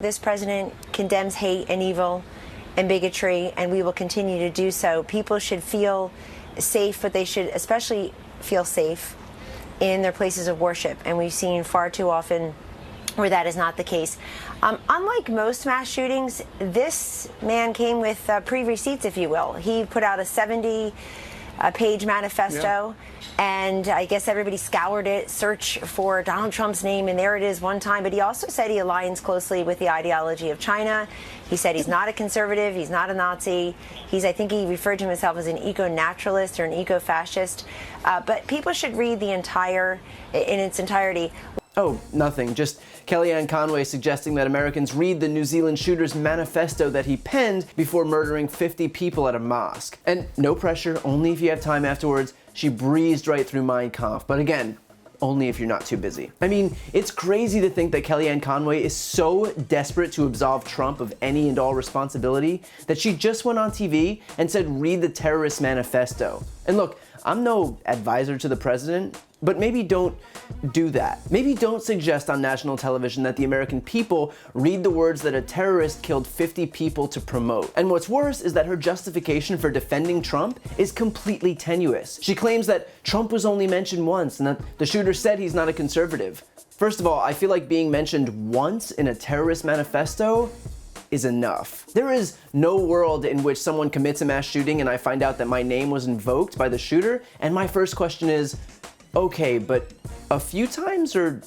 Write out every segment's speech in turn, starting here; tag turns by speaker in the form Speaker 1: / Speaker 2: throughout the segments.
Speaker 1: This president condemns hate and evil and bigotry, and we will continue to do so. People should feel safe, but they should especially feel safe in their places of worship, and we've seen far too often where that is not the case. Unlike most mass shootings, this man came with pre-receipts, if you will. He put out a 70-page manifesto, and I guess everybody scoured it, searched for Donald Trump's name, and there it is one time. But he also said he aligns closely with the ideology of China. He said he's not a conservative, he's not a Nazi. I think he referred to himself as an eco-naturalist or an eco-fascist. But people should read in its entirety.
Speaker 2: Oh, nothing. Just Kellyanne Conway suggesting that Americans read the New Zealand shooter's manifesto that he penned before murdering 50 people at a mosque. And no pressure, only if you have time afterwards. She breezed right through Mein Kampf, but again, only if you're not too busy. I mean, it's crazy to think that Kellyanne Conway is so desperate to absolve Trump of any and all responsibility that she just went on TV and said, read the terrorist manifesto. And look, I'm no advisor to the president, but maybe don't do that. Maybe don't suggest on national television that the American people read the words that a terrorist killed 50 people to promote. And what's worse is that her justification for defending Trump is completely tenuous. She claims that Trump was only mentioned once and that the shooter said he's not a conservative. First of all, I feel like being mentioned once in a terrorist manifesto is enough. There is no world in which someone commits a mass shooting and I find out that my name was invoked by the shooter, and my first question is, okay, but a few times or,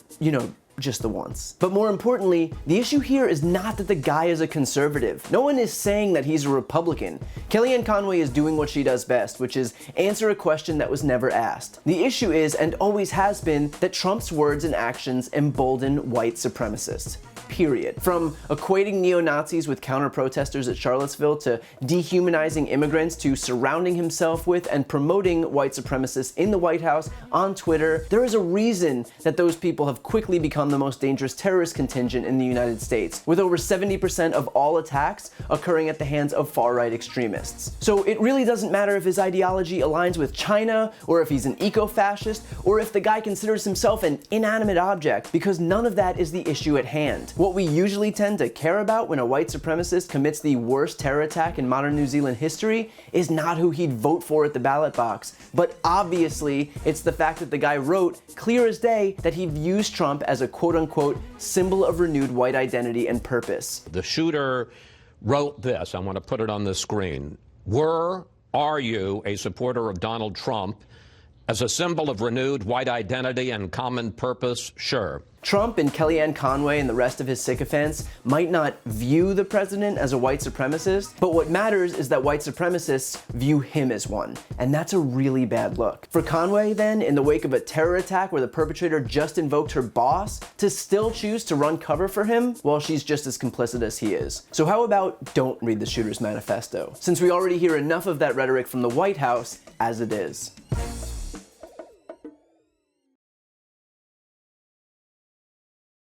Speaker 2: just the once? But more importantly, the issue here is not that the guy is a conservative. No one is saying that he's a Republican. Kellyanne Conway is doing what she does best, which is answer a question that was never asked. The issue is, and always has been, that Trump's words and actions embolden white supremacists. Period. From equating neo-Nazis with counter-protesters at Charlottesville to dehumanizing immigrants to surrounding himself with and promoting white supremacists in the White House, on Twitter, there is a reason that those people have quickly become the most dangerous terrorist contingent in the United States, with over 70% of all attacks occurring at the hands of far-right extremists. So it really doesn't matter if his ideology aligns with China, or if he's an eco-fascist, or if the guy considers himself an inanimate object, because none of that is the issue at hand. What we usually tend to care about when a white supremacist commits the worst terror attack in modern New Zealand history is not who he'd vote for at the ballot box, but obviously it's the fact that the guy wrote, clear as day, that he views Trump as a quote-unquote symbol of renewed white identity and purpose.
Speaker 3: The shooter wrote this, I want to put it on the screen. Are you a supporter of Donald Trump as a symbol of renewed white identity and common purpose? Sure.
Speaker 2: Trump and Kellyanne Conway and the rest of his sycophants might not view the president as a white supremacist, but what matters is that white supremacists view him as one, and that's a really bad look. For Conway, then, in the wake of a terror attack where the perpetrator just invoked her boss, to still choose to run cover for him, well, she's just as complicit as he is. So how about don't read the shooter's manifesto, since we already hear enough of that rhetoric from the White House as it is.